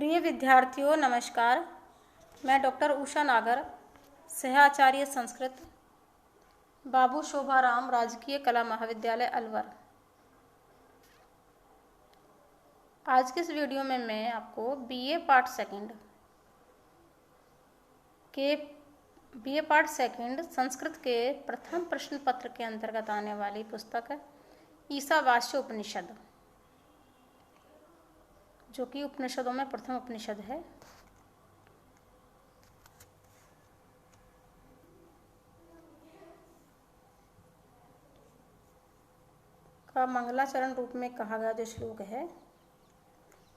प्रिय विद्यार्थियों नमस्कार। मैं डॉक्टर उषा नागर, सहाचार्य संस्कृत, बाबू शोभाराम राजकीय कला महाविद्यालय अलवर। आज के इस वीडियो में मैं आपको बीए पार्ट सेकंड संस्कृत के प्रथम प्रश्न पत्र के अंतर्गत आने वाली पुस्तक ईशावास्य उपनिषद, जो कि उपनिषदों में प्रथम उपनिषद है, का मंगलाचरण रूप में कहा गया जो श्लोक है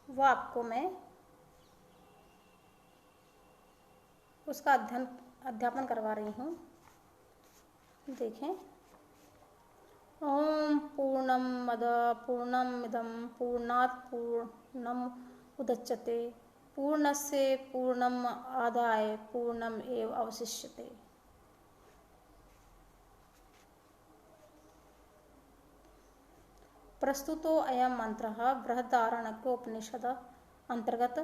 वह आपको मैं उसका अध्यापन करवा रही हूँ। देखें। ओम पूर्णम मद पूर्णमिदं पूर्णात् पूर्णम उदच्यते पूर्णस्य पूर्णम आदाय पूर्णम एव अवशिष्यते। प्रस्तुतो अयं मंत्रः बृहदारण्यकोपनिषद अंतर्गत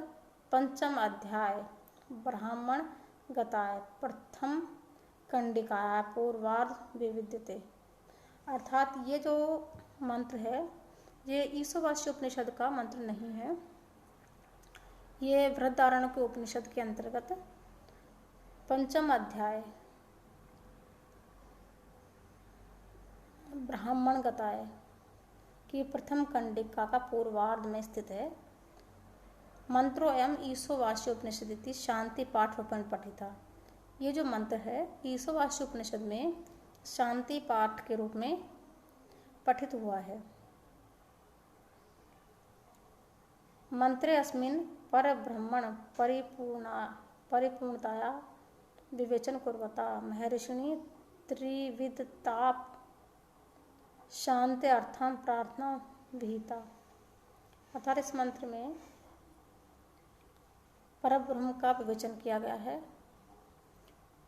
पंचम अध्याय ब्राह्मण गताय प्रथम कंडिकाय पूर्वार्ध विविद्यते। अर्थात ये जो मंत्र है ये ईशावास्य उपनिषद का मंत्र नहीं है, ये बृहदारण्यक उपनिषद के अंतर्गत पंचम अध्याय ब्राह्मण गताय की प्रथम कंडिका का पूर्वार्ध में स्थित है। मंत्रो एवं ईशावास्य उपनिषद इति शांति पाठ रूपेण पठिता। ये जो मंत्र है ईशावास्य उपनिषद में शांति पाठ के रूप में पठित हुआ है। मंत्रे अस्मिन् परब्रह्मण परिपूर्णताया विवेचन कुर्वता महर्षिणि त्रिविधताप शांति अर्थां प्रार्थना विहिता। अर्थात इस मंत्र में परब्रह्म का विवेचन किया गया है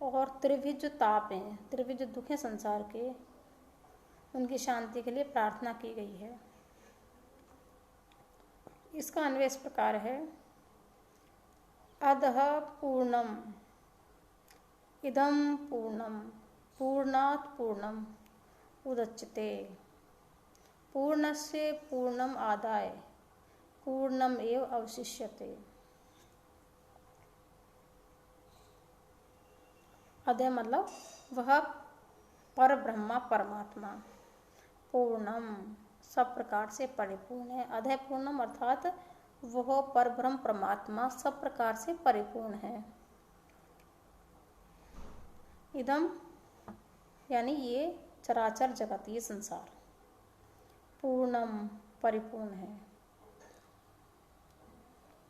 और त्रिविध जो ताप हैं, त्रिविध जो दुख हैं संसार के, उनकी शांति के लिए प्रार्थना की गई है। इसका अन्वय इस प्रकार है। अधः पूर्णम इदं पूर्णम पूर्णात् पूर्णम उदच्यते पूर्णस्य पूर्णम आदाय पूर्णम एव अवशिष्यते। अधः मतलब वह पर ब्रह्मा परमात्मा पूर्णम सब प्रकार से परिपूर्ण है। अधः पूर्णम अर्थात वह पर ब्रह्म परमात्मा सब प्रकार से परिपूर्ण है। इदम यानी ये चराचर जगत, ये संसार पूर्णम परिपूर्ण है।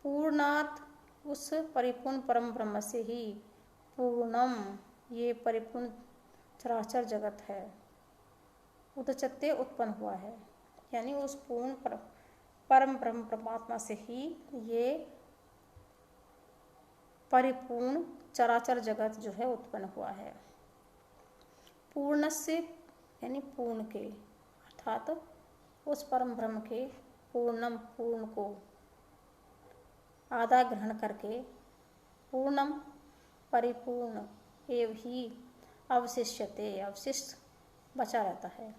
पूर्णात उस परिपूर्ण परम ब्रह्म से ही पूर्णम ये परिपूर्ण चराचर जगत है उदच्यते उत्पन्न हुआ है। यानी उस पूर्ण परम ब्रह्म परमात्मा से ही ये परिपूर्ण चराचर जगत जो है उत्पन्न हुआ है। पूर्ण से यानी पूर्ण के, अर्थात उस परम ब्रह्म के पूर्णम पूर्ण को आधा ग्रहण करके पूर्णम परिपूर्ण एवं ही अवशिष्यते अवशिष्ट बचा रहता है।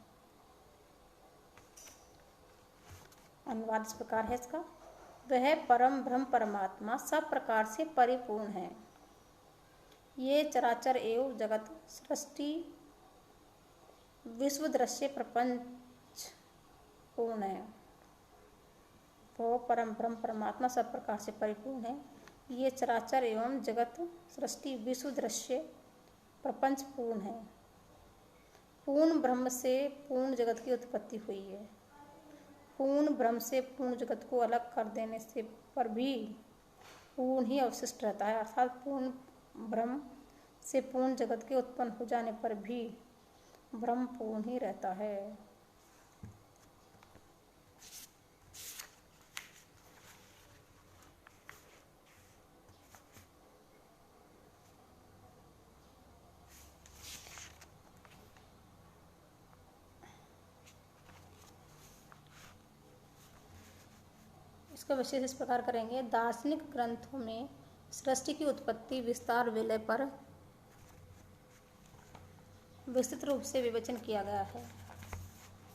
अनुवाद इस प्रकार है इसका। वह परम ब्रह्म परमात्मा सब प्रकार से परिपूर्ण है। ये चराचर एवं जगत सृष्टि विश्व दृश्य प्रपंच पूर्ण है। वो परम ब्रह्म परमात्मा सब प्रकार से परिपूर्ण है। ये चराचर एवं जगत सृष्टि विश्व दृश्य प्रपंच पूर्ण है। पूर्ण ब्रह्म से पूर्ण जगत की उत्पत्ति हुई है। पूर्ण ब्रह्म से पूर्ण जगत को अलग कर देने से पर भी पूर्ण ही अवशिष्ट रहता है। अर्थात पूर्ण ब्रह्म से पूर्ण जगत के उत्पन्न हो जाने पर भी ब्रह्म पूर्ण ही रहता है। इसका विशेष इस प्रकार करेंगे। दार्शनिक ग्रंथों में सृष्टि की उत्पत्ति विस्तार विलय पर विस्तृत रूप से विवेचन किया गया है।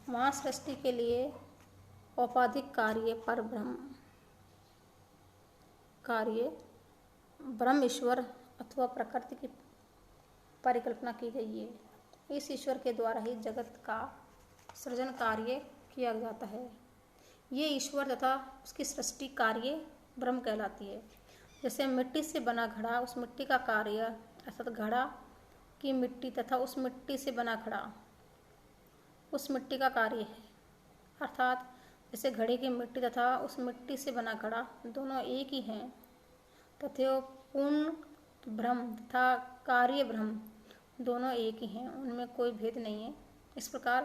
वहाँ सृष्टि के लिए औपाधिक कार्य ब्रह्म ईश्वर अथवा प्रकृति की परिकल्पना की गई है। इस ईश्वर के द्वारा ही जगत का सृजन कार्य किया जाता है। ये ईश्वर तथा उसकी सृष्टि कार्य ब्रह्म कहलाती है। जैसे मिट्टी से बना घड़ा, उस मिट्टी का कार्य अर्थात घड़ा की मिट्टी तथा उस मिट्टी से बना घड़ा उस मिट्टी का कार्य है। अर्थात जैसे घड़े की मिट्टी तथा उस मिट्टी से बना घड़ा दोनों एक ही हैं, तथा पूर्ण ब्रह्म तथा कार्य ब्रह्म दोनों एक ही हैं, उनमें कोई भेद नहीं है। इस प्रकार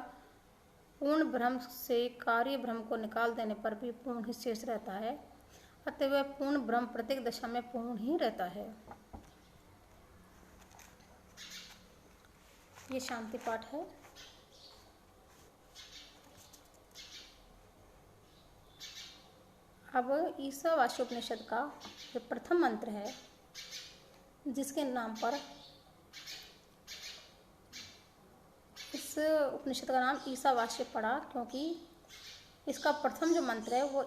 पूर्ण ब्रह्म से कार्य ब्रह्म को निकाल देने पर भी पूर्ण ही शेष रहता है। अतः वह पूर्ण ब्रह्म प्रत्येक दशा में पूर्ण ही रहता है। ये शांति पाठ है। अब ईशावास्योपनिषद का जो प्रथम मंत्र है, जिसके नाम पर इस उपनिषद का नाम ईशावास्य पड़ा, क्योंकि इसका प्रथम जो मंत्र है वो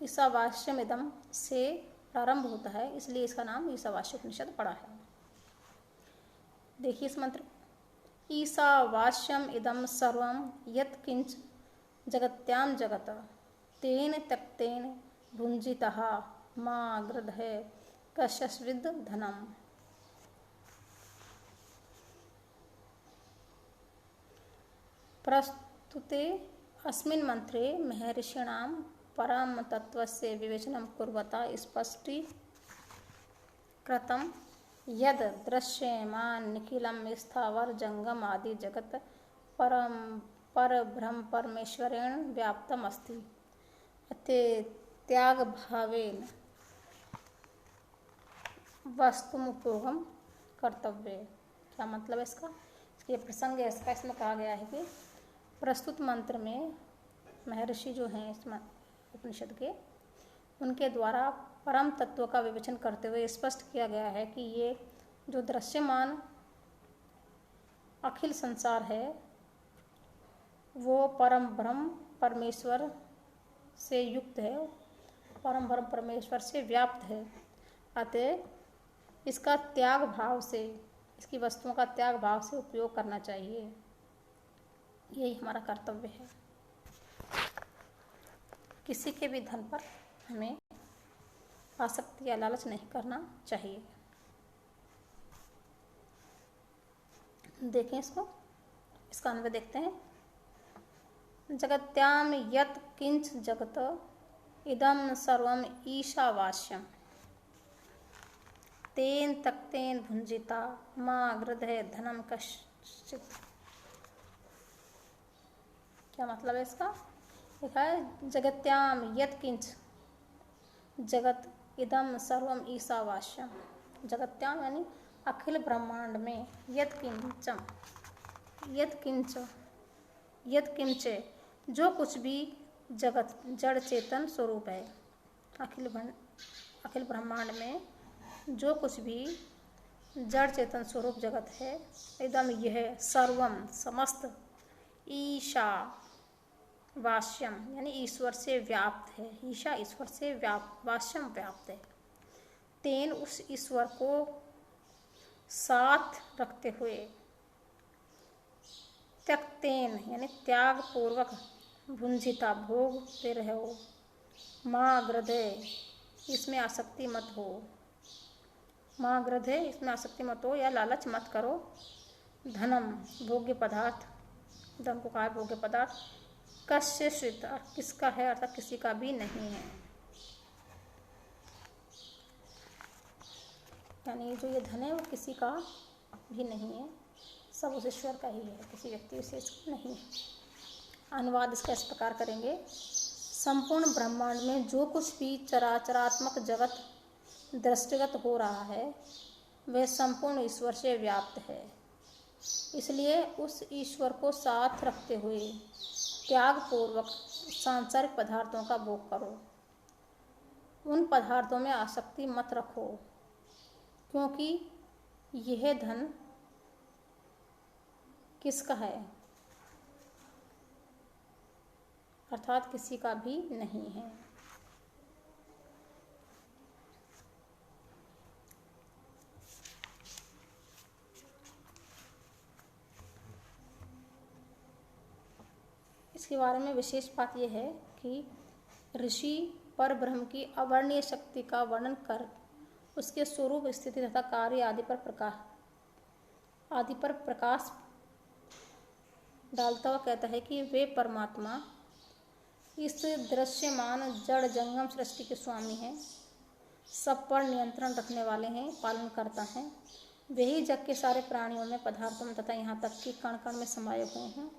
ईशावास्यमिदं से प्रारंभ होता है, इसलिए इसका नाम ईशावास्योपनिषद पड़ा है। देखिए इस मंत्र, ईशावास्यम इदं सर्वं यत् किंच जगत्यां जगत तेन त्यक्तेन भुंजितः मा गृध्य कश्चिद् धनम्। प्रस्तुते अस्मिन् मंत्रे महर्षिणां परम तत्त्वस्य विवेचनं कुर्वता स्पष्टीकृतं यद् दृश्यमान निखिलं स्थावर जंगम आदि जगत् परब्रह्म परमेश्वरेण व्याप्तम् अस्ति। अतः त्याग भावेन वस्तुमुपयोगम कर्तव्य। क्या मतलब है इसका? ये प्रसंग है इसका। इसमें कहा गया है कि प्रस्तुत मंत्र में महर्षि जो हैं इस उपनिषद के, उनके द्वारा परम तत्व का विवेचन करते हुए स्पष्ट किया गया है कि ये जो दृश्यमान अखिल संसार है वो परम ब्रह्म परमेश्वर से युक्त है, परम ब्रह्म परमेश्वर से व्याप्त है। अतः इसका त्याग भाव से, इसकी वस्तुओं का त्याग भाव से उपयोग करना चाहिए। यही हमारा कर्तव्य है। किसी के भी धन पर हमें आसक्ति या लालच नहीं करना चाहिए। देखें इसको, इसका अन्वय देखते हैं। जगत्याम यत् किंच जगत इदं सर्वं ईशावास्यम तेन तक्तेन भुंजिता मा गृध्य धनम कश्चित्। क्या मतलब है इसका? लिखा है जगत्याम यत् किंच जगत इदं सर्वं ईशावास्यम। जगत्याम यानी अखिल ब्रह्मांड में यत् किंच जो कुछ भी जगत जड़ चेतन स्वरूप है, अखिल ब्रह्मांड में जो कुछ भी जड़ चेतन स्वरूप जगत है, इदम यह सर्वम समस्त ईशावास्यम यानी ईश्वर से व्याप्त है। ईशा ईश्वर से वास्यम व्याप्त है। तेन उस ईश्वर को साथ रखते हुए, त्यक्तेन यानी त्याग पूर्वक, भुंजिता भोगते रहो, माँ गृध्य इसमें आसक्ति मत हो, माँ गृध्य इसमें आसक्ति मत हो या लालच मत करो। धनम भोग्य पदार्थ, धन को कहा भोग्य पदार्थ, कश्चित् किसका है अर्थात किसी का भी नहीं है। यानी जो ये धन है वो किसी का भी नहीं है, सब उस ईश्वर का ही है, किसी व्यक्ति विशेष का नहीं है। अनुवाद इसका इस प्रकार करेंगे। संपूर्ण ब्रह्मांड में जो कुछ भी चराचरात्मक जगत दृष्टिगत हो रहा है वह संपूर्ण ईश्वर से व्याप्त है। इसलिए उस ईश्वर को साथ रखते हुए त्याग पूर्वक सांसारिक पदार्थों का भोग करो। उन पदार्थों में आसक्ति मत रखो, क्योंकि यह धन किसका है, अर्थात किसी का भी नहीं है। इसके बारे में विशेष बात यह है कि ऋषि पर ब्रह्म की अवर्णीय शक्ति का वर्णन कर उसके स्वरूप, स्थिति तथा कार्य आदि पर प्रकाश डालता हुआ कहता है कि वे परमात्मा इस दृश्यमान जड़ जंगम सृष्टि के स्वामी हैं, सब पर नियंत्रण रखने वाले हैं, पालन करता है। वे ही जग के सारे प्राणियों में, पदार्थों में तथा यहाँ तक कि कण कण में समाये हुए हैं।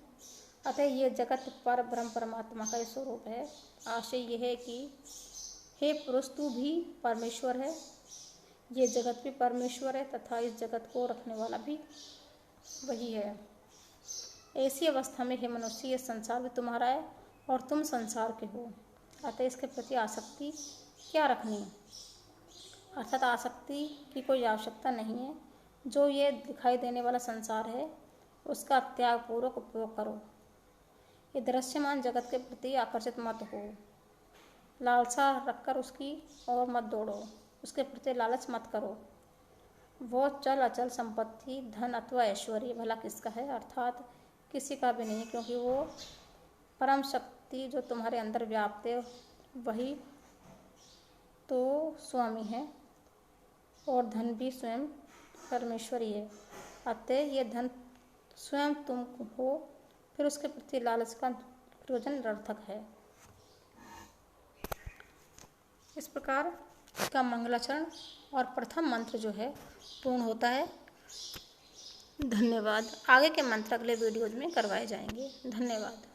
अतः ये जगत पर ब्रह्म परमात्मा का स्वरूप है। आशय यह है कि हे पुरुष, तू भी परमेश्वर है, ये जगत भी परमेश्वर है तथा इस जगत को रखने वाला भी वही है। ऐसी अवस्था में हे मनुष्य, ये संसार भी तुम्हारा है और तुम संसार के हो, अतः इसके प्रति आसक्ति क्या रखनी है, अर्थात आसक्ति की कोई आवश्यकता नहीं है। जो ये दिखाई देने वाला संसार है उसका त्यागपूर्वक उपयोग करो। ये दृश्यमान जगत के प्रति आकर्षित मत हो, लालसा रखकर उसकी ओर मत दौड़ो, उसके प्रति लालच मत करो। वो चल अचल संपत्ति, धन अथवा ऐश्वर्य भला किसका है, अर्थात किसी का भी नहीं, क्योंकि वो परम शक्ति जो तुम्हारे अंदर व्याप्त है वही तो स्वामी है, और धन भी स्वयं परमेश्वर ही है। अतः ये धन स्वयं तुम हो, फिर उसके प्रति लालच का प्रयोजन निरर्थक है। इस प्रकार का मंगलाचरण और प्रथम मंत्र जो है पूर्ण होता है। धन्यवाद। आगे के मंत्र अगले वीडियोज में करवाए जाएंगे। धन्यवाद।